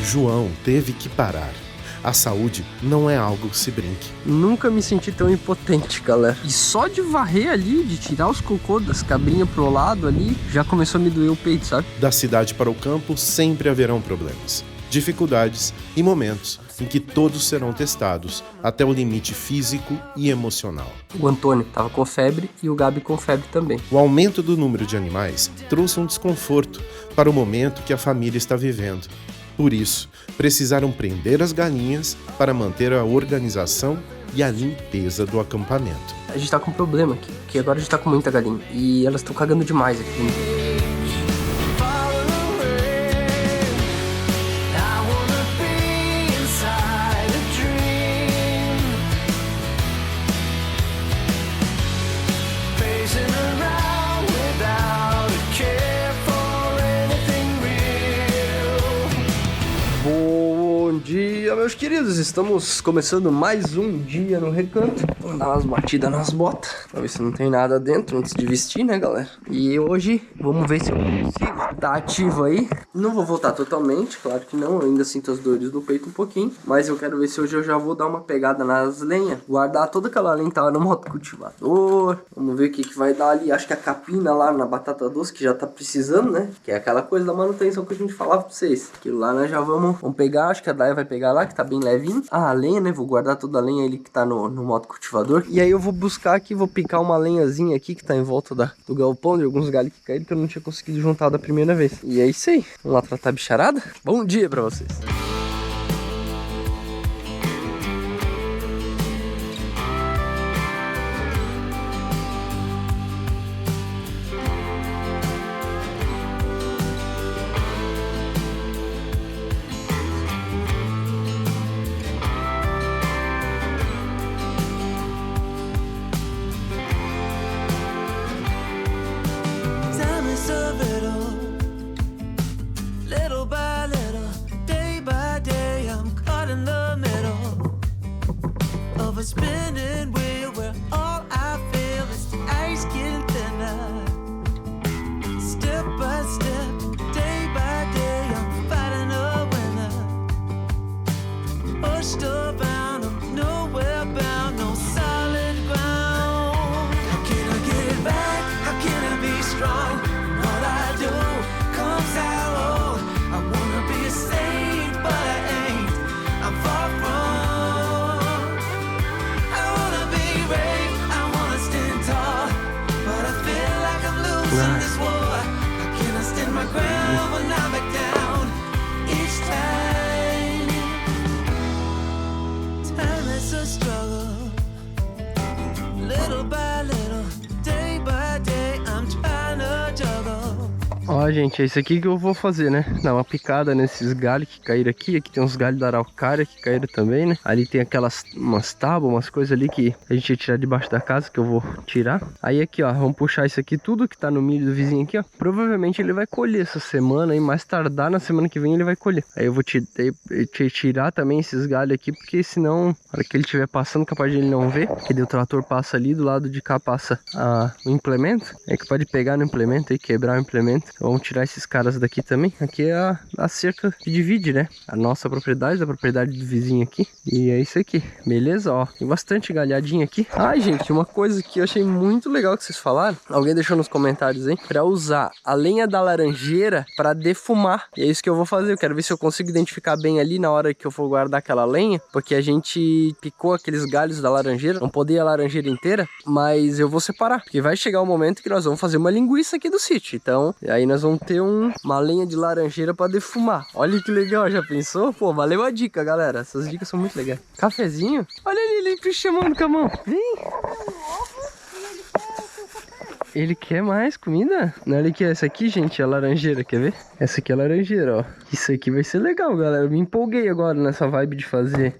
João teve que parar. A saúde não é algo que se brinque. Nunca me senti tão impotente, galera. E só de varrer ali, de tirar os cocô das cabrinhas pro lado ali, já começou a me doer o peito, sabe? Da cidade para o campo sempre haverão problemas, dificuldades e momentos em que todos serão testados até o limite físico e emocional. O Antônio tava com febre e o Gabi com febre também. O aumento do número de animais trouxe um desconforto para o momento que a família está vivendo. Por isso, precisaram prender as galinhas para manter a organização e a limpeza do acampamento. A gente tá com um problema aqui, porque agora a gente tá com muita galinha e elas estão cagando demais aqui. Bom dia, meus queridos, estamos começando mais um dia no Recanto. Vamos dar umas batidas nas botas, pra ver se não tem nada dentro antes de vestir, né, galera? E hoje, vamos ver se eu consigo tá ativo aí. Não vou voltar totalmente, claro que não, eu ainda sinto as dores no peito um pouquinho. Mas eu quero ver se hoje eu já vou dar uma pegada nas lenhas, guardar toda aquela lenha que tava no motocultivador. Vamos ver o que vai dar ali, acho que a capina lá na batata doce, que já tá precisando, né? Que é aquela coisa da manutenção que a gente falava pra vocês. Aquilo lá nós já vamos pegar, acho que a Daya vai pegar lá, que tá bem levinho. Ah, a lenha, né? Vou guardar toda a lenha ali que tá no motocultivador. E aí eu vou buscar aqui, vou picar uma lenhazinha aqui que tá em volta do galpão, de alguns galhos que caíram, que eu não tinha conseguido juntar da primeira vez. E é isso aí. Vamos lá tratar a bicharada? Bom dia pra vocês. Spinning wheel where all I feel is the ice getting thinner. Step by step, day by day, I'm fighting a winner. Pushed around, I'm nowhere bound, no solid ground. How can I get it back? How can I be strong? What I do comes out old. I wanna be a saint, but I ain't. I'm far from. Ó, gente, é isso aqui que eu vou fazer, né? Dar uma picada nesses galhos que caíram aqui. Aqui tem uns galhos da araucária que caíram também, né? Ali tem umas tábuas, umas coisas ali que a gente ia tirar debaixo da casa, que eu vou tirar. Aí aqui, ó, vamos puxar isso aqui, tudo que tá no milho do vizinho aqui, ó. Provavelmente ele vai colher essa semana, e mais tardar na semana que vem ele vai colher. Aí eu vou tirar também esses galhos aqui, porque senão, na hora que ele estiver passando, capaz de ele não ver. Que daí o trator passa ali, do lado de cá passa o implemento. É que pode pegar no implemento e quebrar o implemento. Vamos tirar esses caras daqui também. Aqui é a cerca que divide, né? A nossa propriedade, da propriedade do vizinho aqui. E é isso aqui, beleza? Ó, tem bastante galhadinha aqui. Ai, gente, uma coisa que eu achei muito legal que vocês falaram. Alguém deixou nos comentários aí. Pra usar a lenha da laranjeira pra defumar. E é isso que eu vou fazer. Eu quero ver se eu consigo identificar bem ali na hora que eu for guardar aquela lenha. Porque a gente picou aqueles galhos da laranjeira. Não podia a laranjeira inteira. Mas eu vou separar. Porque vai chegar o momento que nós vamos fazer uma linguiça aqui do sítio. Então, aí nós vamos ter uma lenha de laranjeira pra defumar. Olha que legal, já pensou? Pô, valeu a dica, galera. Essas dicas são muito legais. Cafezinho? Olha ele chamando com a mão. Vem. Ele quer mais comida? Não, ele quer essa aqui, gente, é a laranjeira, quer ver? Essa aqui é a laranjeira, ó. Isso aqui vai ser legal, galera. Eu me empolguei agora nessa vibe de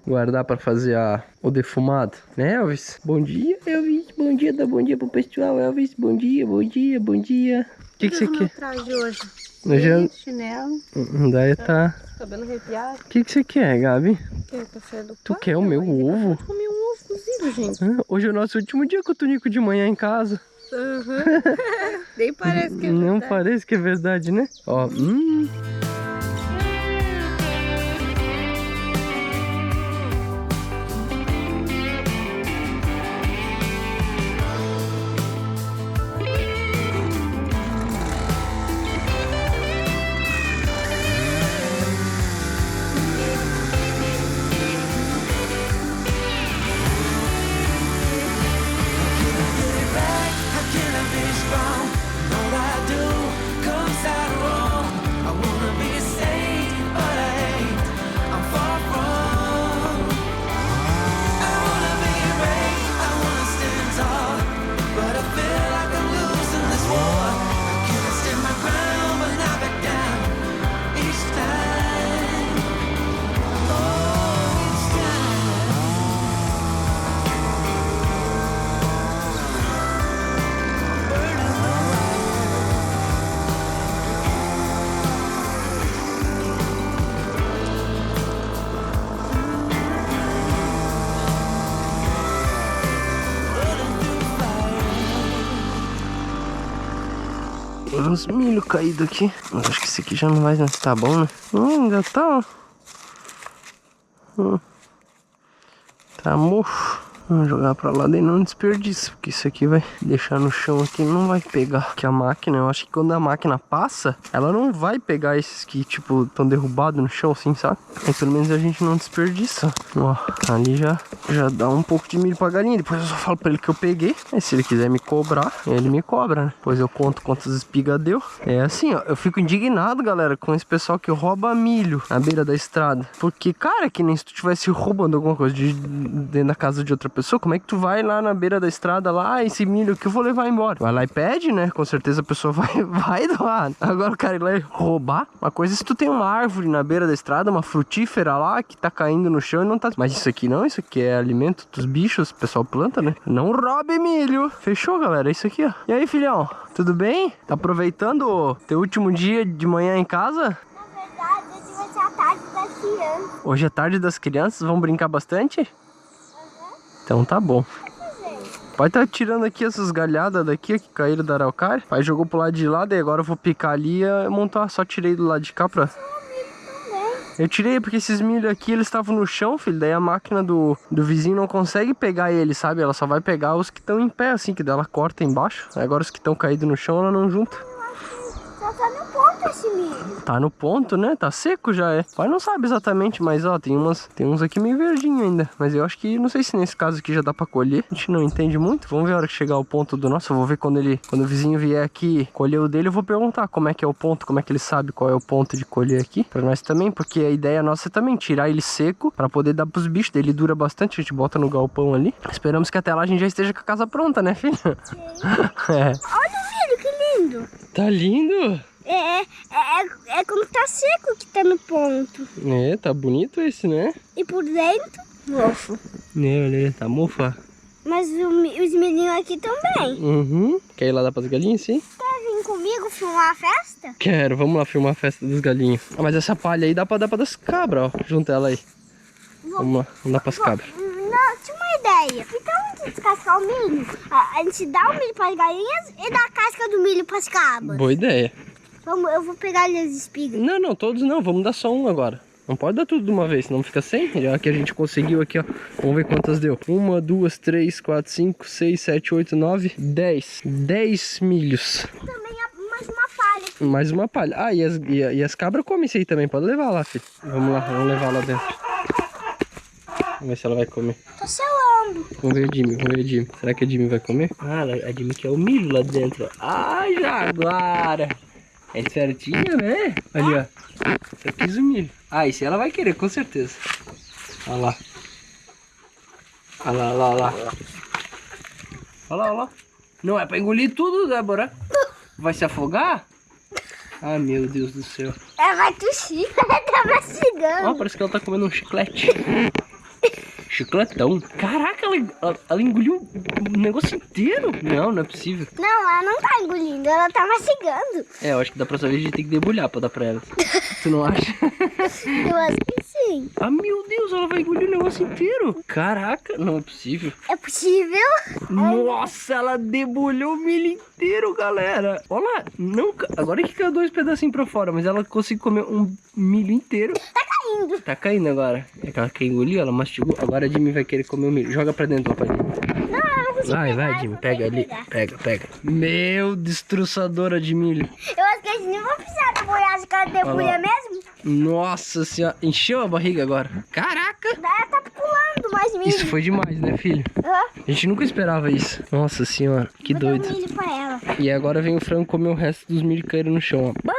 guardar pra fazer o defumado. Né, Elvis? Bom dia, Elvis. Bom dia, dá bom dia pro pessoal, Elvis. Bom dia, bom dia, bom dia. O que você quer? Traje hoje. Chinelo. Daí tá. Cabelo arrepiado. O que você quer, Gabi? Quer café do Tu quer o meu ovo? Eu comi um ovo cozido, gente. Hoje é o nosso último dia com o Tunico de manhã em casa. Uhum. Nem parece que é verdade. Não parece que é verdade, né? Ó, uns milho caído aqui. Mas acho que esse aqui já não vai estar bom, né? Ainda tá, ó. Tá murcho. Vamos jogar pra lá, daí não desperdiça, porque isso aqui vai deixar no chão aqui, não vai pegar. Porque a máquina, eu acho que quando a máquina passa, ela não vai pegar esses que, tipo, estão derrubados no chão, assim, sabe? Aí pelo menos a gente não desperdiça. Ó, ali já dá um pouco de milho pra galinha. Depois eu só falo pra ele que eu peguei. Aí se ele quiser me cobrar, ele me cobra, né? Depois eu conto quantas espigas deu. É assim, ó, eu fico indignado, galera, com esse pessoal que rouba milho na beira da estrada. Porque, cara, que nem se tu estivesse roubando alguma coisa dentro da casa de outra pessoa. Como é que tu vai lá na beira da estrada lá, esse milho que eu vou levar embora? Vai lá e pede, né? Com certeza a pessoa vai doar. Agora o cara ir lá e roubar. Uma coisa é se tu tem uma árvore na beira da estrada, uma frutífera lá, que tá caindo no chão e não tá... Mas isso aqui não, isso aqui é alimento dos bichos, o pessoal planta, né? Não roube milho. Fechou, galera? É isso aqui, ó. E aí, filhão? Tudo bem? Tá aproveitando o teu último dia de manhã em casa? Na verdade, hoje vai ser a tarde das crianças. Hoje é tarde das crianças? Vão brincar bastante? Então tá bom. O pai tá tirando aqui essas galhadas daqui que caíram da araucária. O pai jogou pro lado de lá, daí agora eu vou picar ali e montar. Só tirei do lado de cá pra... Eu tirei porque esses milho aqui, eles estavam no chão, filho. Daí a máquina do vizinho não consegue pegar eles, sabe? Ela só vai pegar os que estão em pé, assim, que dela corta embaixo. Agora os que estão caídos no chão, ela não junta. Só tá no ponto esse milho. Tá no ponto, né? Tá seco já, é. O pai não sabe exatamente, mas ó, tem uns aqui meio verdinho ainda. Mas eu acho que, não sei se nesse caso aqui já dá pra colher. A gente não entende muito. Vamos ver a hora que chegar ao ponto do nosso. Eu vou ver quando o vizinho vier aqui colher o dele, eu vou perguntar como é que é o ponto, como é que ele sabe qual é o ponto de colher aqui. Pra nós também, porque a ideia nossa é também tirar ele seco pra poder dar pros bichos. Daí ele dura bastante, a gente bota no galpão ali. Esperamos que até lá a gente já esteja com a casa pronta, né, filho? É. Olha o milho, que lindo. Tá lindo? É como tá seco que tá no ponto. É, tá bonito esse, né? E por dentro, mofo. É, olha, tá mofa. Mas os milhinhos aqui também. Uhum. Quer ir lá dar pras galinhas, sim? Quer vir comigo filmar a festa? Quero, vamos lá filmar a festa dos galinhos. Ah, mas essa palha aí dá pra dar pra das cabras, ó. Junta ela aí. Vamos lá, vamos dar pras cabras. Não, tinha uma ideia. Então, antes de descascar o milho, a gente dá o milho pras galinhas e dá a casca do milho pras cabras. Boa ideia. Eu vou pegar ali as espigas. Não, todos não. Vamos dar só um agora. Não pode dar tudo de uma vez, senão fica sem. Já que a gente conseguiu aqui, ó. Vamos ver quantas deu. 1, 2, 3, 4, 5, 6, 7, 8, 9, 10. 10 milhos. Também mais uma palha. Mais uma palha. Ah, e as cabras comem isso aí também. Pode levar lá, filho. Vamos lá, vamos levar lá dentro. Vamos ver se ela vai comer. Tô selando. Vamos ver a Jimmy. Será que a Jimmy vai comer? Ah, a Jimmy quer o milho lá dentro. Ai, Jaguara. É certinho, né? Ali, ó. Eu quis o milho. Ah, esse ela vai querer, com certeza. Olha lá. Olha lá, olha lá. Olha lá. Não é pra engolir tudo, Débora. Vai se afogar? Ah, meu Deus do céu. Ela vai tossir. Ela tá mastigando. Ó, parece que ela tá comendo um chiclete. Chicletão. Caraca, ela engoliu o negócio inteiro. Não é possível. Não, ela não tá engolindo, ela tá mastigando. É, eu acho que da próxima vez a gente tem que debulhar pra dar pra ela. Tu não acha? Eu acho que sim. Ah, meu Deus, ela vai engolir o negócio inteiro. Caraca, não é possível. É possível? Nossa, ela debulhou o milho inteiro, galera. Olha lá, não, agora que caiu 2 pedacinhos pra fora, mas ela conseguiu comer um milho inteiro. Tá caindo. Tá caindo agora. É que ela quer engolir, ela mastigou. Agora a Jimmy vai querer comer o milho. Joga pra dentro, papai. Não, eu não consigo Vai, pegar, Jimmy, eu pega vou ali. pegar. Pega. Meu, destruçadora de milho. Eu acho que a gente não vai precisar debulhar, acho que ela debulha mesmo. Nossa senhora, encheu a barriga agora. Caraca! Daí ela tá pulando mais milho. Isso foi demais, né, filho? A gente nunca esperava isso. Nossa senhora, que Vou dar doido. milho pra ela. E agora vem o frango comer o resto dos milho que caíram no chão, ó.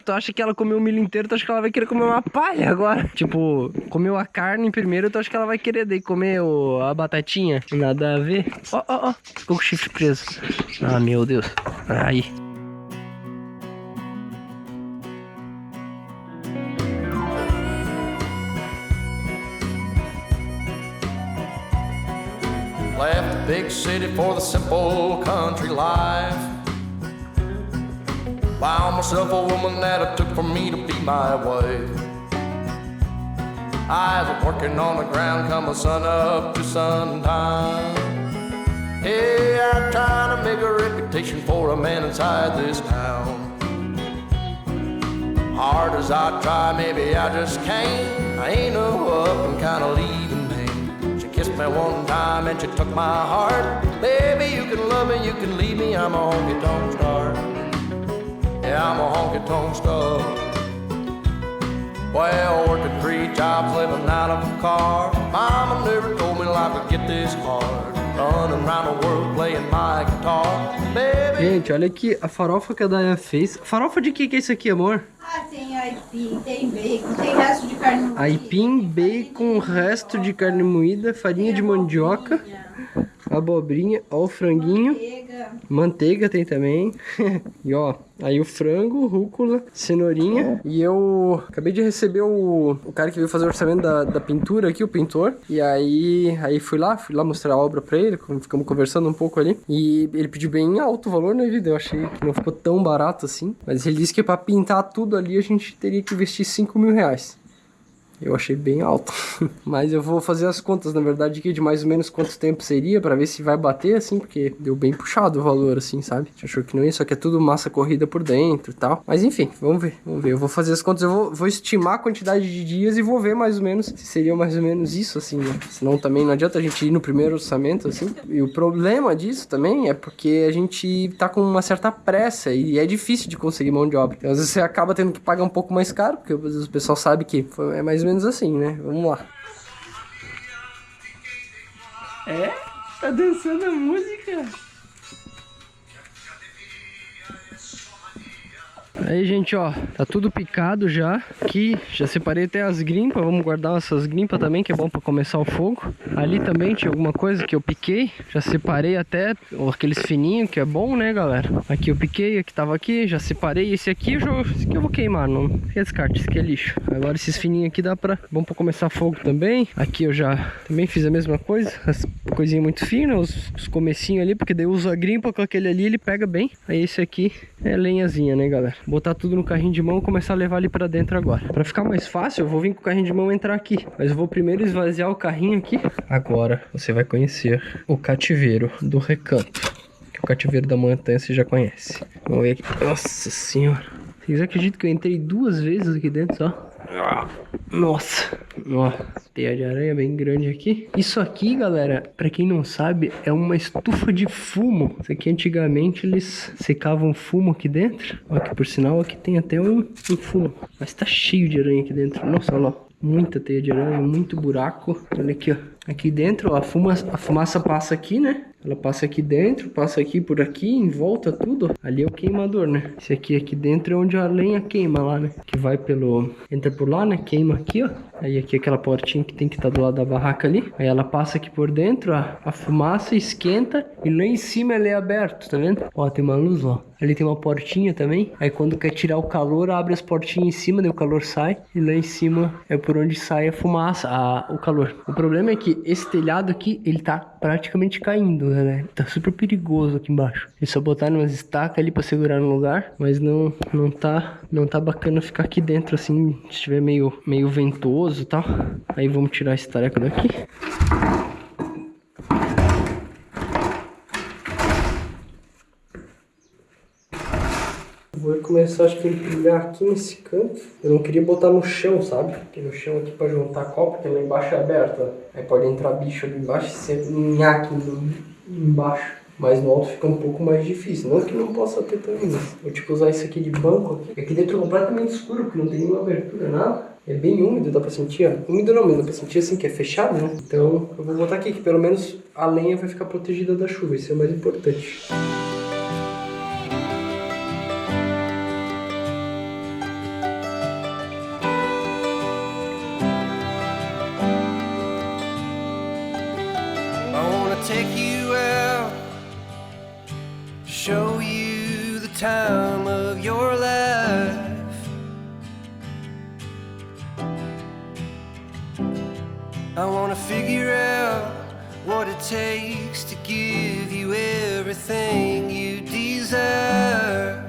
Tu acha que ela comeu o milho inteiro, tu acha que ela vai querer comer uma palha agora? Tipo, comeu a carne primeiro, tu acha que ela vai querer daí comer a batatinha? Nada a ver. Ó, ficou com o chifre preso. Ah, meu Deus. Aí. Left the big city for the simple country life. Found myself a woman that it took for me to be my wife. I was working on the ground come the sun up to sundown. Hey, I'm trying to make a reputation for a man inside this town. Hard as I try, maybe I just can't. I ain't no up and kinda leaving me. She kissed me one time and she took my heart. Baby, you can love me, you can leave me. I'm a honky-tonk star. Yeah, I'm a honky-tonk star. Well, working 3 jobs, living out of a car. Mama never told me life would get this hard. Running around the world playing my guitar. Baby. Gente, olha aqui a farofa que a Daya fez. Farofa de que é isso aqui, amor? Ah, tem aipim, tem bacon, tem resto de carne moída. Aipim, bacon, resto de carne moída, farinha de mandioca, abobrinha, ó o franguinho, manteiga tem também. E ó, aí o frango, rúcula, cenourinha. E eu acabei de receber o cara que veio fazer o orçamento da pintura aqui, o pintor. E aí fui lá mostrar a obra pra ele, ficamos conversando um pouco ali. E ele pediu bem alto o valor, né, vida? Eu achei que não ficou tão barato assim. Mas ele disse que pra pintar tudo ali a gente teria que investir 5 mil reais. Eu achei bem alto. Mas eu vou fazer as contas, na verdade, aqui de mais ou menos quanto tempo seria, pra ver se vai bater, assim, porque deu bem puxado o valor, assim, sabe? A gente achou que não ia, só que é tudo massa corrida por dentro e tal. Mas enfim, vamos ver. Eu vou fazer as contas, eu vou estimar a quantidade de dias e vou ver mais ou menos se seria mais ou menos isso, assim, né? Senão também não adianta a gente ir no primeiro orçamento, assim. E o problema disso também é porque a gente tá com uma certa pressa e é difícil de conseguir mão de obra. Então, às vezes você acaba tendo que pagar um pouco mais caro, porque às vezes o pessoal sabe que é mais ou menos assim, né? Vamos lá. É? Tá dançando a música? Aí, gente, ó, tá tudo picado já. Aqui, já separei até as grimpas. Vamos guardar essas grimpas também, que é bom pra começar o fogo. Ali também tinha alguma coisa que eu piquei. Já separei até aqueles fininhos, que é bom, né, galera? Aqui eu piquei, aqui tava aqui, já separei. Esse aqui eu vou queimar, não é descarte, esse aqui é lixo. Agora esses fininhos aqui dá pra... bom pra começar fogo também. Aqui eu já também fiz a mesma coisa. As coisinhas muito finas, os comecinhos ali, porque daí eu uso a grimpa com aquele ali, ele pega bem. Aí esse aqui é lenhazinha, né, galera? Botar tudo no carrinho de mão e começar a levar ali pra dentro agora. Pra ficar mais fácil, eu vou vir com o carrinho de mão entrar aqui. Mas eu vou primeiro esvaziar o carrinho aqui. Agora você vai conhecer o cativeiro do recanto. Que o cativeiro da montanha você já conhece. Vamos ver aqui. Nossa senhora. Vocês acreditam que eu entrei 2 vezes aqui dentro só? Nossa, ó, teia de aranha bem grande aqui. Isso aqui, galera, pra quem não sabe, é uma estufa de fumo. Isso aqui antigamente eles secavam fumo aqui dentro. Ó, que por sinal aqui tem até um fumo. Mas tá cheio de aranha aqui dentro. Nossa, olha lá, muita teia de aranha, muito buraco. Olha aqui, ó. Aqui dentro, ó, a fumaça passa aqui, né? Ela passa aqui dentro, passa aqui por aqui, em volta tudo. Ali é o queimador, né? Esse aqui dentro é onde a lenha queima lá, né? Que vai entra por lá, né? Queima aqui, ó. Aí aqui é aquela portinha que tem que estar do lado da barraca ali. Aí ela passa aqui por dentro, ó. A fumaça esquenta e lá em cima ela é aberto, tá vendo? Ó, tem uma luz, ó. Ali tem uma portinha também. Aí quando quer tirar o calor, abre as portinhas em cima, daí o calor sai. E lá em cima é por onde sai a fumaça, o calor. O problema é que esse telhado aqui, ele tá praticamente caindo, né? Tá super perigoso aqui embaixo. Eles só botaram umas estacas ali pra segurar no lugar, mas não tá bacana ficar aqui dentro assim, se estiver meio ventoso e tal. Aí vamos tirar esse tareco daqui. Vou começar, acho que, a empilhar aqui nesse canto. Eu não queria botar no chão, sabe? Porque no chão aqui pra juntar copo, porque lá embaixo é aberto, ó. Aí pode entrar bicho ali embaixo e sempre ninhar aqui embaixo. Mas no alto fica um pouco mais difícil. Não que não possa ter também, mas vou tipo usar isso aqui de banco aqui. Aqui dentro é completamente escuro, porque não tem nenhuma abertura, nada. É bem úmido, dá pra sentir, ó. Úmido não, mas dá pra sentir assim que é fechado, né? Então eu vou botar aqui, que pelo menos a lenha vai ficar protegida da chuva. Isso é o mais importante. Take you out, show you the time of your life. I wanna figure out what it takes to give you everything you desire.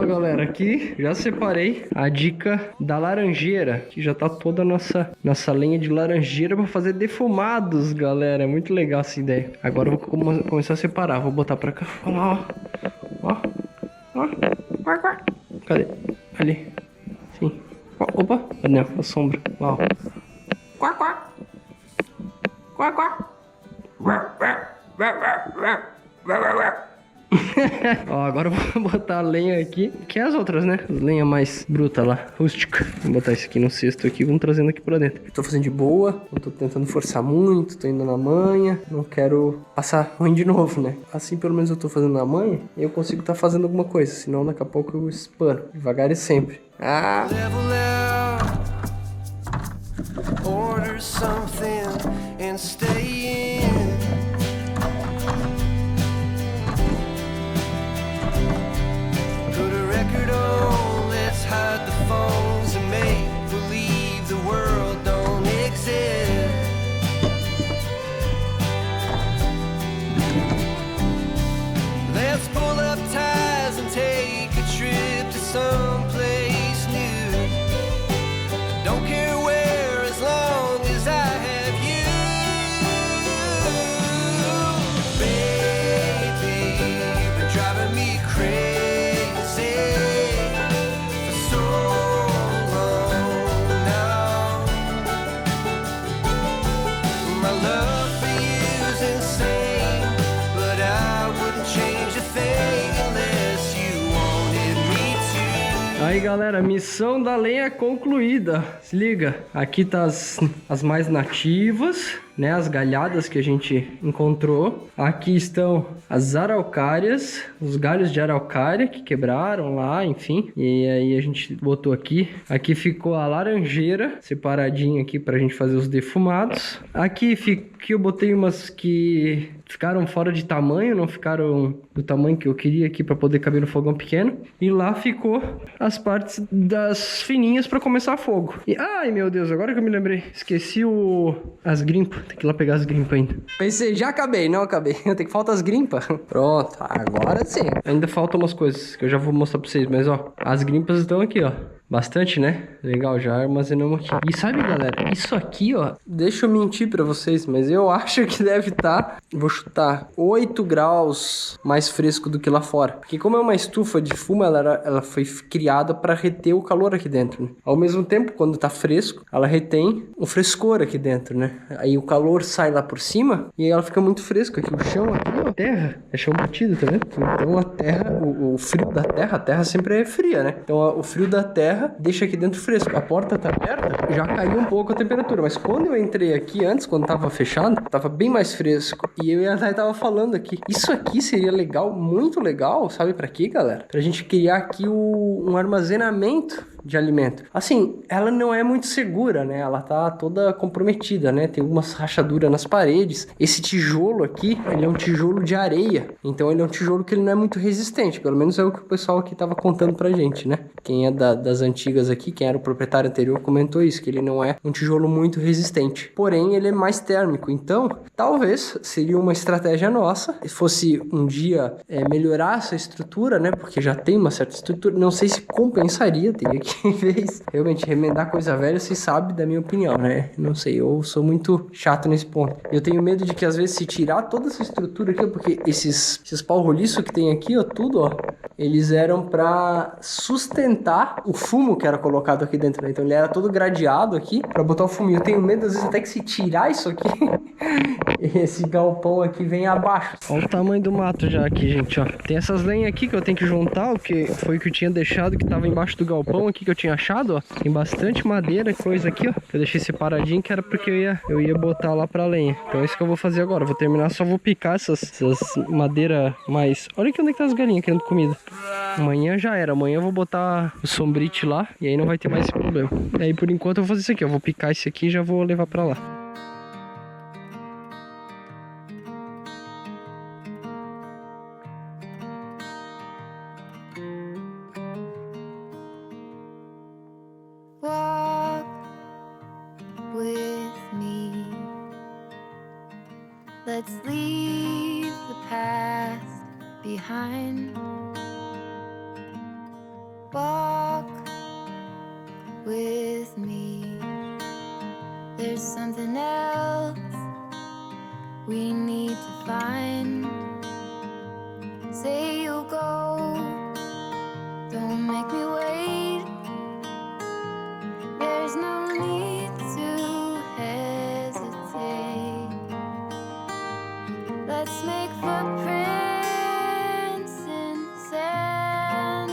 Ó, galera, aqui já separei a dica da laranjeira, que já tá toda a nossa lenha de laranjeira pra fazer defumados, galera. É muito legal essa ideia. Agora eu vou começar a separar. Vou botar pra cá. Olha lá, ó. Ó. Ó. Cadê? Ali. Sim. Ó, opa. Não, a sombra. Lá, ó. Quá, quá. Quá, quá. Ó, agora eu vou botar a lenha aqui, que é as outras, né? As lenha mais bruta lá, rústica. Vou botar isso aqui no cesto aqui, vamos trazendo aqui pra dentro. Tô fazendo de boa, não tô tentando forçar muito, tô indo na manha, não quero passar ruim de novo, né? Assim pelo menos eu tô fazendo na manha e eu consigo tá fazendo alguma coisa, senão daqui a pouco eu espano, devagar e sempre. Ah! Level out, order something and stay in. Put a record on, let's hide the phones and make believe the world don't exist. Let's pull up ties and take a trip to someplace new. Don't care where, as long as I have you. Baby, you've been driving me crazy for so long now. My love for you's insane, but I wouldn't change a thing unless you wanted me to. Aí, galera, missão da lenha concluída. Se liga, aqui tá as mais nativas, né? As galhadas que a gente encontrou. Aqui estão as araucárias, os galhos de araucária que quebraram lá, enfim. E aí a gente botou aqui. Aqui ficou a laranjeira separadinha aqui pra gente fazer os defumados. Aqui eu botei umas que ficaram fora de tamanho, não ficaram do tamanho que eu queria aqui pra poder caber no fogão pequeno. E lá ficou as partes das fininhas pra começar fogo. E, ai meu Deus, agora que eu me lembrei, esqueci as grimpas. Tem que ir lá pegar as grimpas ainda. Pensei, já acabei, não acabei. Tem que faltar as grimpas. Pronto, agora sim. Ainda faltam umas coisas que eu já vou mostrar pra vocês, mas ó, as grimpas estão aqui, ó. Bastante, né? Legal, já armazenamos aqui. E sabe, galera, isso aqui, ó, deixa eu mentir pra vocês, mas eu acho que deve estar, vou chutar, 8 graus mais fresco do que lá fora. Porque como é uma estufa de fumo, ela foi criada para reter o calor aqui dentro, né? Ao mesmo tempo, quando tá fresco, ela retém o frescor aqui dentro, né? Aí o calor sai lá por cima e aí ela fica muito fresca. Aqui o chão, aqui, ó, terra, é chão batido, tá vendo? Então a terra, o frio da terra, a terra sempre é fria, né? Então o frio da terra deixa aqui dentro fresco. A porta tá aberta, já caiu um pouco a temperatura, mas quando eu entrei aqui antes, quando tava fechado, tava bem mais fresco. E eu e a Thay tava falando aqui, isso aqui seria legal, muito legal, sabe pra quê, galera? Pra gente criar aqui um armazenamento de alimento. Assim, ela não é muito segura, né? Ela tá toda comprometida, né? Tem algumas rachaduras nas paredes. Esse tijolo aqui, ele é um tijolo de areia. Então ele é um tijolo que ele não é muito resistente. Pelo menos é o que o pessoal aqui tava contando pra gente, né? Quem é das antigas aqui, quem era o proprietário anterior, comentou isso, que ele não é um tijolo muito resistente. Porém, ele é mais térmico. Então, talvez seria uma estratégia nossa. Se fosse um dia melhorar essa estrutura, né? Porque já tem uma certa estrutura. Não sei se compensaria, teria que em vez realmente remendar coisa velha, vocês sabem da minha opinião, né? Não sei, eu sou muito chato nesse ponto. Eu tenho medo de que às vezes se tirar toda essa estrutura aqui, porque esses pau roliço que tem aqui, ó, tudo, ó, eles eram pra sustentar o fumo que era colocado aqui dentro, né? Então ele era todo gradeado aqui pra botar o fuminho. Eu tenho medo às vezes até que se tirar isso aqui, esse galpão aqui vem abaixo. Olha o tamanho do mato já aqui, gente, ó. Tem essas lenhas aqui que eu tenho que juntar, o que foi o que eu tinha deixado que tava embaixo do galpão aqui que eu tinha achado, ó. Tem bastante madeira, coisa aqui, ó. Eu deixei separadinho que era porque eu ia botar lá pra lenha. Então é isso que eu vou fazer agora. Eu vou terminar, só vou picar essas madeira mais... Olha aqui onde é que tá as galinhas querendo comida. Amanhã já era. Amanhã eu vou botar o sombrite lá e aí não vai ter mais esse problema. E aí por enquanto eu vou fazer isso aqui. Eu vou picar esse aqui e já vou levar pra lá. Walk with me. Let's leave the past behind. walk with me. There's something else we need to find. Say you'll go, don't make me wait. There's no need to hesitate. Let's make footprints in the sand.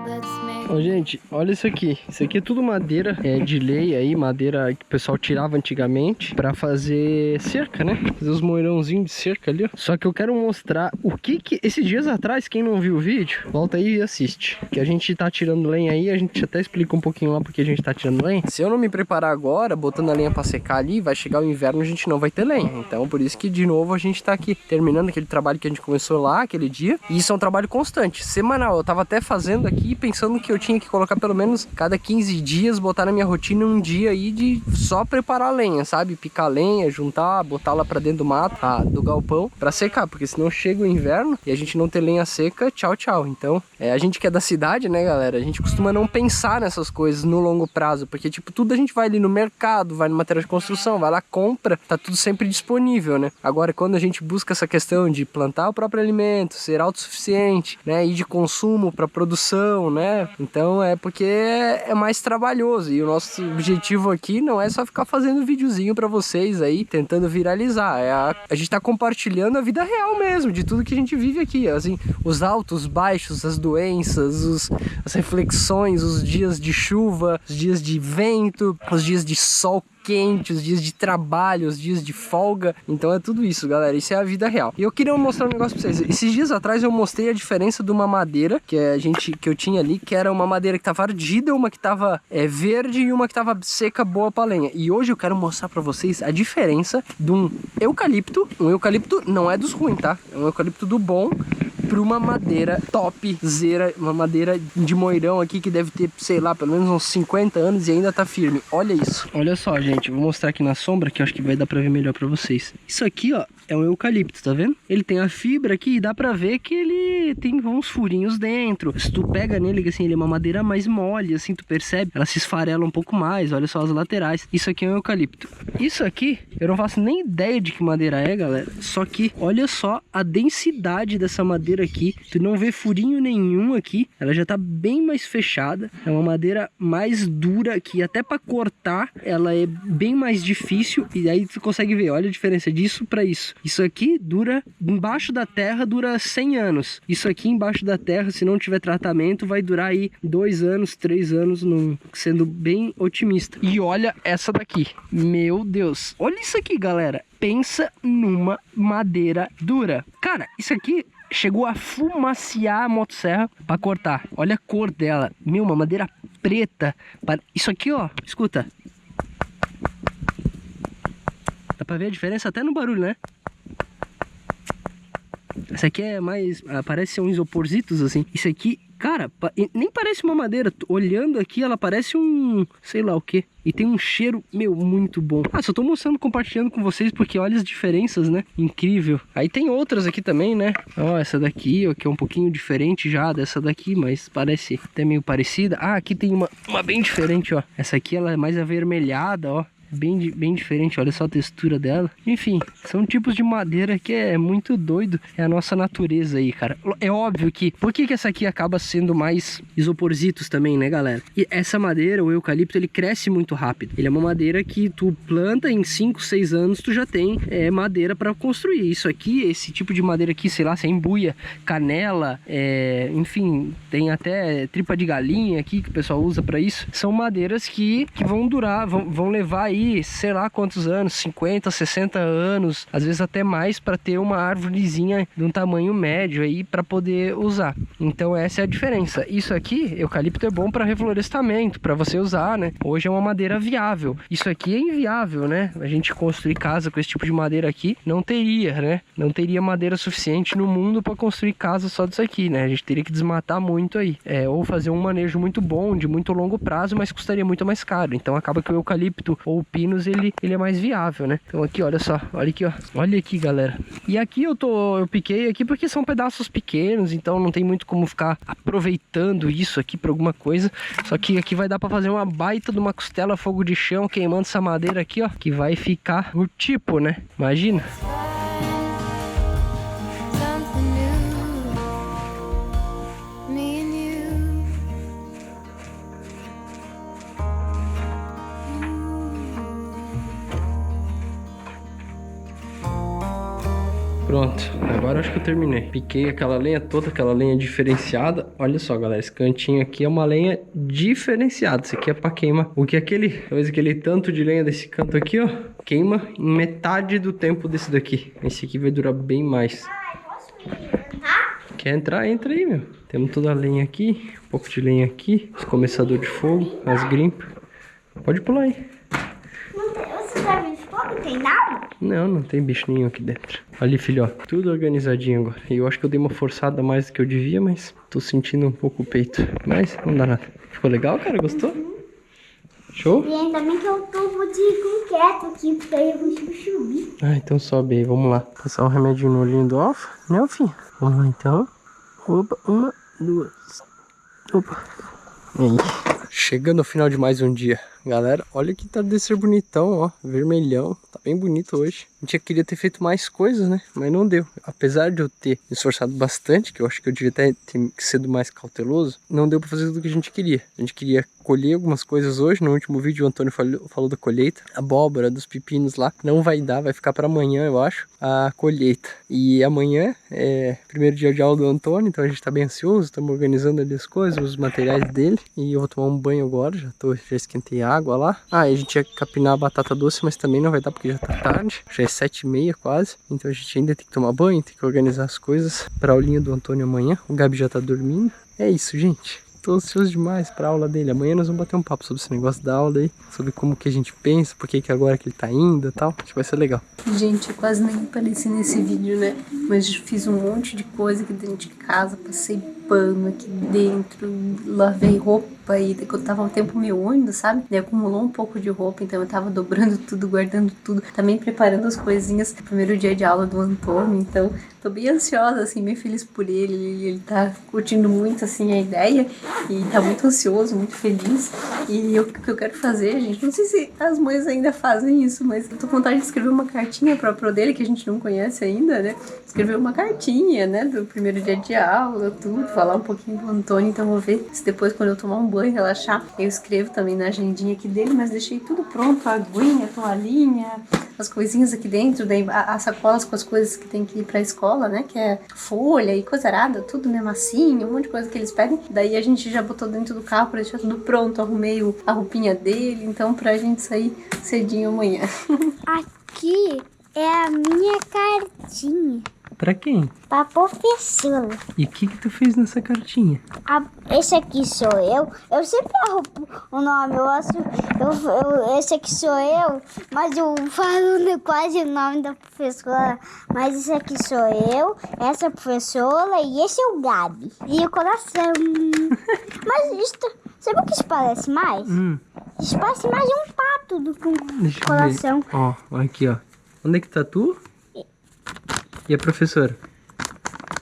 Let's make. Ô, gente, olha isso aqui. Isso aqui é tudo madeira de lei aí, madeira que o pessoal tirava antigamente pra fazer cerca, né? Fazer os moirãozinhos de cerca ali, ó. Só que eu quero mostrar o que esses dias atrás, quem não viu o vídeo, volta aí e assiste. Que a gente tá tirando lenha aí, a gente até explica um pouquinho lá porque a gente tá tirando lenha. Se eu não me preparar agora, botando a lenha pra secar ali, vai chegar o inverno e a gente não vai ter lenha. Então por isso que de novo a gente tá aqui terminando aquele trabalho que a gente começou lá aquele dia. E isso é um trabalho constante, semanal. Eu tava até fazendo aqui pensando que eu tinha que colocar pelo menos cada 15 dias, botar na minha rotina um dia aí de só preparar a lenha, sabe? Picar lenha, juntar, botar lá pra dentro do mato, do galpão, pra secar, porque senão chega o inverno e a gente não ter lenha seca, tchau, tchau. Então, a gente que é da cidade, né, galera? A gente costuma não pensar nessas coisas no longo prazo, porque, tipo, tudo a gente vai ali no mercado, vai no material de construção, vai lá, compra, tá tudo sempre disponível, né? Agora, quando a gente busca essa questão de plantar o próprio alimento, ser autossuficiente, né, e de consumo pra produção, né? Então, é porque é mais trabalhoso e o nosso objetivo aqui não é só ficar fazendo videozinho pra vocês aí, tentando viralizar, a gente tá compartilhando a vida real mesmo, de tudo que a gente vive aqui, assim, os altos, os baixos, as doenças, as reflexões, os dias de chuva, os dias de vento, os dias de sol quente, os dias de trabalho, os dias de folga. Então é tudo isso, galera, isso é a vida real. E eu queria mostrar um negócio pra vocês. Esses dias atrás eu mostrei a diferença de uma madeira que eu tinha ali, que era uma madeira que tava ardida, uma que tava verde e uma que tava seca, boa pra lenha. E hoje eu quero mostrar pra vocês a diferença de um eucalipto não é dos ruins, tá? É um eucalipto do bom, para uma madeira topzera, uma madeira de moirão aqui que deve ter, sei lá, pelo menos uns 50 anos e ainda tá firme. Olha isso. Olha só, gente, vou mostrar aqui na sombra que eu acho que vai dar pra ver melhor pra vocês. Isso aqui, ó, é um eucalipto, tá vendo? Ele tem a fibra aqui e dá pra ver que ele tem uns furinhos dentro. Se tu pega nele, assim, ele é uma madeira mais mole, assim, tu percebe? Ela se esfarela um pouco mais, olha só as laterais. Isso aqui é um eucalipto. Isso aqui, eu não faço nem ideia de que madeira é, galera. Só que, olha só a densidade dessa madeira aqui. Tu não vê furinho nenhum aqui. Ela já tá bem mais fechada. É uma madeira mais dura que até pra cortar ela é bem mais difícil. E aí tu consegue ver, olha a diferença disso pra isso. Isso aqui dura, embaixo da terra dura 100 anos. Isso aqui embaixo da terra, se não tiver tratamento, vai durar aí 2 anos, 3 anos, sendo bem otimista. E olha essa daqui. Meu Deus. Olha isso aqui, galera. Pensa numa madeira dura. Cara, isso aqui chegou a fumaciar a motosserra pra cortar. Olha a cor dela. Meu, uma madeira preta. Isso aqui, ó, escuta. Dá pra ver a diferença até no barulho, né? Essa aqui é mais... parece ser um isoporzitos, assim. Isso aqui, cara, nem parece uma madeira. Olhando aqui, ela parece um... sei lá o quê. E tem um cheiro, meu, muito bom. Só tô mostrando, compartilhando com vocês, porque olha as diferenças, né? Incrível. Aí tem outras aqui também, né? Ó, essa daqui, ó, que é um pouquinho diferente já dessa daqui, mas parece até meio parecida. Aqui tem uma bem diferente, ó. Essa aqui, ela é mais avermelhada, ó. Bem diferente, olha só a textura dela. Enfim, são tipos de madeira que é muito doido. É a nossa natureza aí, cara. É óbvio que... por que essa aqui acaba sendo mais isoporzitos também, né, galera? E essa madeira, o eucalipto, ele cresce muito rápido. Ele é uma madeira que tu planta em 5, 6 anos, tu já tem madeira para construir. Isso aqui, esse tipo de madeira aqui, sei lá, se é embuia, canela, enfim, tem até tripa de galinha aqui que o pessoal usa para isso. São madeiras que vão durar, vão levar aí, sei lá quantos anos, 50, 60 anos, às vezes até mais, para ter uma árvorezinha de um tamanho médio aí para poder usar. Então essa é a diferença. Isso aqui, eucalipto, é bom para reflorestamento, para você usar, né? Hoje é uma madeira viável. Isso aqui é inviável, né? A gente construir casa com esse tipo de madeira aqui, não teria, né? Não teria madeira suficiente no mundo para construir casa só disso aqui, né? A gente teria que desmatar muito aí. Ou fazer um manejo muito bom, de muito longo prazo, mas custaria muito mais caro. Então acaba que o eucalipto ou pepinos ele é mais viável, né? Então aqui, olha só, olha aqui, ó. Olha aqui, galera. E aqui eu piquei aqui porque são pedaços pequenos, então não tem muito como ficar aproveitando isso aqui pra alguma coisa. Só que aqui vai dar pra fazer uma baita de uma costela fogo de chão, queimando essa madeira aqui, ó, que vai ficar o tipo, né? Imagina. Something new, me and you. Pronto, agora acho que eu terminei. Piquei aquela lenha toda, aquela lenha diferenciada. Olha só, galera, esse cantinho aqui é uma lenha diferenciada. Isso aqui é pra queimar. O que aquele tanto de lenha desse canto aqui, ó, queima em metade do tempo desse daqui. Esse aqui vai durar bem mais. Posso entrar? Quer entrar? Entra aí, meu. Temos toda a lenha aqui, um pouco de lenha aqui, os começadores de fogo, as grimpas. Pode pular aí. Você já viu de fogo? Tem nada? Não tem bicho nenhum aqui dentro. Ali, filho, ó, tudo organizadinho agora. Eu acho que eu dei uma forçada mais do que eu devia, mas tô sentindo um pouco o peito. Mas não dá nada. Ficou legal, cara? Gostou? Show? E ainda bem que eu tô de quieto aqui, porque aí eu vou subir. Ah, então sobe aí, vamos lá. Passar um remédio no olhinho do Alfa, né, Alfinha? Vamos lá, então. Opa, 1, 2. Opa. E aí? Chegando ao final de mais um dia. Galera, olha que tardecer bonitão, ó. Vermelhão. Tá bem bonito hoje. A gente queria ter feito mais coisas, né? Mas não deu. Apesar de eu ter me esforçado bastante, que eu acho que eu devia até ter sido mais cauteloso, não deu pra fazer tudo o que a gente queria. A gente queria colher algumas coisas hoje. No último vídeo o Antônio falou da colheita. A abóbora, dos pepinos lá. Não vai dar, vai ficar pra amanhã, eu acho, a colheita. E amanhã é primeiro dia de aula do Antônio, então a gente tá bem ansioso. Estamos organizando ali as coisas, os materiais dele. E eu vou tomar um banho agora, já esquentei a água lá. Ah, e a gente ia capinar a batata doce, mas também não vai dar porque já tá tarde. Já é 7h30 quase. Então a gente ainda tem que tomar banho, tem que organizar as coisas pra aulinha do Antônio amanhã. O Gabi já tá dormindo. É isso, gente. Tô ansioso demais pra aula dele. Amanhã nós vamos bater um papo sobre esse negócio da aula aí. Sobre como que a gente pensa, por que agora que ele tá indo e tal. Acho que vai ser legal. Gente, eu quase nem apareci nesse vídeo, né? Mas fiz um monte de coisa aqui dentro de casa. Passei pano aqui dentro, lavei roupa e eu tava um tempo meio úmido, sabe? Daí acumulou um pouco de roupa, então eu tava dobrando tudo, guardando tudo. Também preparando as coisinhas pro primeiro dia de aula do Antônio, então tô bem ansiosa, assim, bem feliz por ele. Ele tá curtindo muito, assim, a ideia e tá muito ansioso, muito feliz. E o que eu quero fazer, gente, não sei se as mães ainda fazem isso, mas eu tô com vontade de escrever uma cartinha pro dele, que a gente não conhece ainda, né? Escrever uma cartinha, né, do primeiro dia de aula, tudo, falar um pouquinho do Antônio. Então vou ver se depois, quando eu tomar um banho, relaxar, eu escrevo também na agendinha aqui dele, mas deixei tudo pronto, a aguinha, a toalhinha, as coisinhas aqui dentro, daí as sacolas com as coisas que tem que ir pra escola, né, que é folha e coisa arada, tudo, né, massinha, um monte de coisa que eles pedem. Daí a gente já botou dentro do carro pra deixar tudo pronto, arrumei a roupinha dele, então pra gente sair cedinho amanhã. Aqui é a minha cartinha. Pra quem? Pra professora. E o que tu fez nessa cartinha? Esse aqui sou eu. Eu sempre erro o nome. Esse aqui sou eu, mas eu falo quase o nome da professora. Mas esse aqui sou eu, essa é a professora e esse é o Gabi. E o coração. Mas isso, sabe o que isso parece mais? Isso parece mais um pato do que um Deixa coração. Eu ver. Ó, aqui, ó. Onde é que tá tu? E a professora?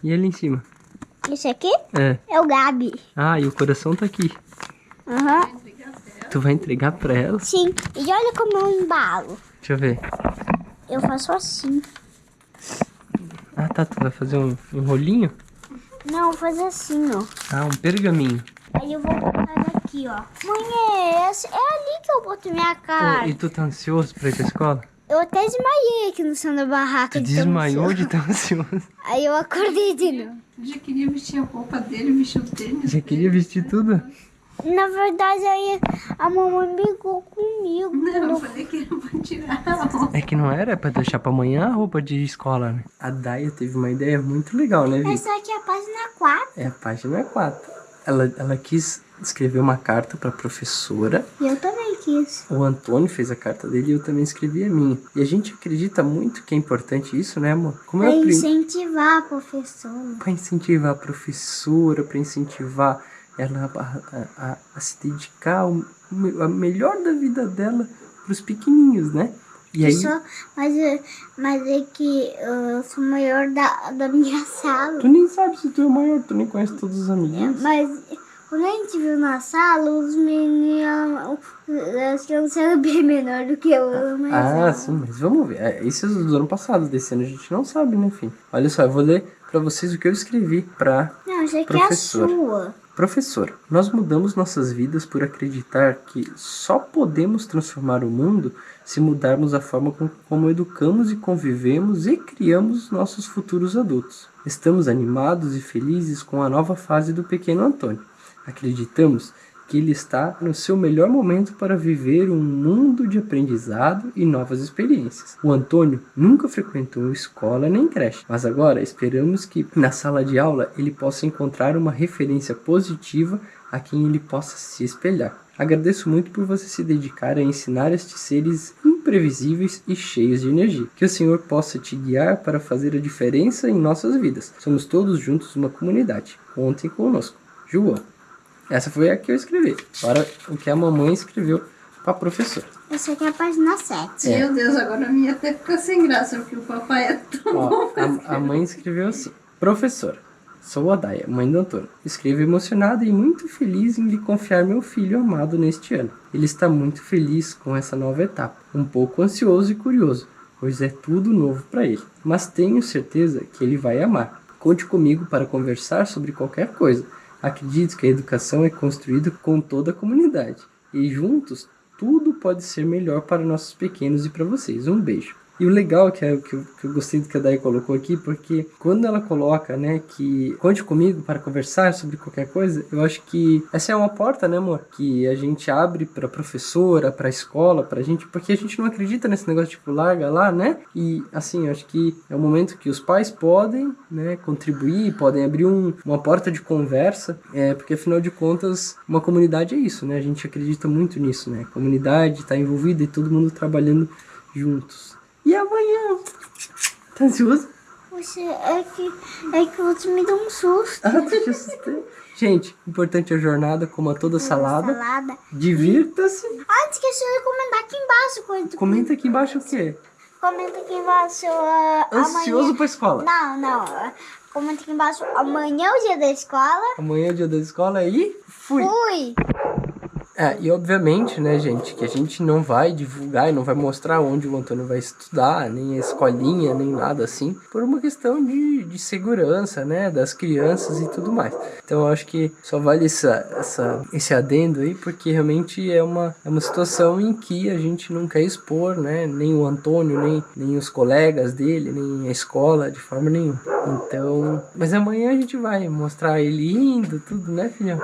E ali em cima? Esse aqui É o Gabi. Ah, e o coração tá aqui. Aham. Tu vai entregar pra ela? Sim. E olha como eu embalo. Deixa eu ver. Eu faço assim. Ah, tá. Tu vai fazer um rolinho? Não, eu vou fazer assim, ó. Ah, um pergaminho. Aí eu vou botar aqui, ó. Mãe, é ali que eu boto minha cara. E tu tá ansioso pra ir pra escola? Eu até desmaiei aqui no chão da barraca. Tu desmaiou de tão ansioso? Aí eu acordei de novo. Eu já queria vestir a roupa dele, vestir o tênis. Já queria vestir tudo? Na verdade, aí a mamãe brigou comigo. Não, eu falei que era pra tirar a roupa. É que não era pra deixar pra amanhã a roupa de escola, né? A Daya teve uma ideia muito legal, né, Vi? Essa aqui é a página 4. É a página 4. Ela quis escrever uma carta pra professora. E eu também quis. O Antônio fez a carta dele e eu também escrevi a minha. E a gente acredita muito que é importante isso, né, amor? Como Pra é incentivar a professora. Pra incentivar a professora, pra incentivar ela a se dedicar ao melhor da vida dela pros pequenininhos, né? E aí... Mas é que eu sou o maior da minha sala. Tu nem sabe se tu é o maior, tu nem conhece todos os amiguinhos. Mas quando a gente viu na sala, os meninos, as crianças eram bem menor do que eu. Mas Sim, mas vamos ver. Isso é do ano passado, desse ano a gente não sabe, né, filho? Olha só, eu vou ler pra vocês o que eu escrevi pra Não, isso aqui professora. é a sua. Professor, nós mudamos nossas vidas por acreditar que só podemos transformar o mundo se mudarmos a forma como educamos e convivemos e criamos nossos futuros adultos. Estamos animados e felizes com a nova fase do pequeno Antônio. Acreditamos que ele está no seu melhor momento para viver um mundo de aprendizado e novas experiências. O Antônio nunca frequentou escola nem creche, mas agora esperamos que na sala de aula ele possa encontrar uma referência positiva a quem ele possa se espelhar. Agradeço muito por você se dedicar a ensinar estes seres imprevisíveis e cheios de energia. Que o Senhor possa te guiar para fazer a diferença em nossas vidas. Somos todos juntos uma comunidade. Contem conosco. João. Essa foi a que eu escrevi. Agora, o que a mamãe escreveu para a professora. Essa aqui é a página 7. Meu Deus, agora a minha até fica sem graça, porque o papai é tão bom. A mãe escreveu assim. Professora, sou a Daia, mãe do Antônio. Escrevo emocionada e muito feliz em lhe confiar meu filho amado neste ano. Ele está muito feliz com essa nova etapa. Um pouco ansioso e curioso, pois é tudo novo para ele. Mas tenho certeza que ele vai amar. Conte comigo para conversar sobre qualquer coisa. Acredito que a educação é construída com toda a comunidade. E juntos, tudo pode ser melhor para nossos pequenos e para vocês. Um beijo. E o legal que eu gostei do que a Day colocou aqui, porque quando ela coloca, né, que conte comigo para conversar sobre qualquer coisa, eu acho que essa é uma porta, né, amor, que a gente abre para professora, para escola, pra gente, porque a gente não acredita nesse negócio tipo larga lá, né? E assim, eu acho que é um momento que os pais podem, né, contribuir, podem abrir uma porta de conversa, porque afinal de contas, uma comunidade é isso, né? A gente acredita muito nisso, né? A comunidade está envolvida e todo mundo trabalhando juntos. E amanhã? Tá ansioso? É que você me deu um susto. Tu te assustei. Gente, importante a jornada, coma toda salada. Divirta-se. Esqueceu de comentar aqui embaixo. Comenta aqui embaixo o quê? Comenta aqui embaixo Ansioso amanhã. pra escola. Não. Comenta aqui embaixo. Amanhã é o dia da escola. Amanhã é o dia da escola e fui. E obviamente, né, gente, que a gente não vai divulgar e não vai mostrar onde o Antônio vai estudar, nem a escolinha, nem nada assim, por uma questão de segurança, né, das crianças e tudo mais. Então eu acho que só vale esse adendo aí, porque realmente é uma situação em que a gente não quer expor, né, nem o Antônio, nem os colegas dele, nem a escola, de forma nenhuma. Então, mas amanhã a gente vai mostrar ele indo, tudo, né, filhão?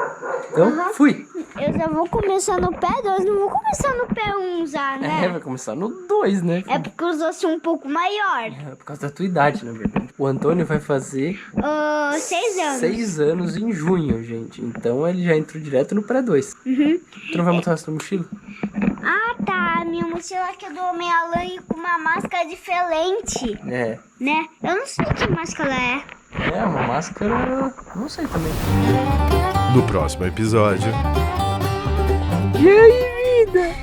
Então, fui! Eu já vou começar no pé 2, não vou começar no pé 1 já, né? Vai começar no 2, né? Filho? É porque os dois são um pouco maior. É por causa da tua idade, na verdade. O Antônio vai fazer 6 anos. 6 anos em junho, gente. Então ele já entrou direto no pré-2. Tu não vai montar essa mochila? Tá. Minha mochila aqui é do Homem-Aranha com uma máscara diferente. Né? Eu não sei que máscara é. É, uma máscara... Não sei também. No próximo episódio... E aí, vida?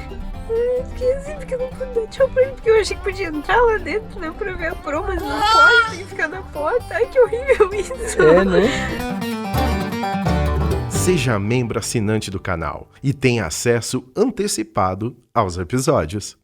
Fiquei assim porque eu não pude dar tchau pra ele, porque eu achei que podia entrar lá dentro, né, pra ver a pro, mas não pode, tem que ficar na porta. Ai, que horrível isso. Né? Seja membro assinante do canal e tenha acesso antecipado aos episódios.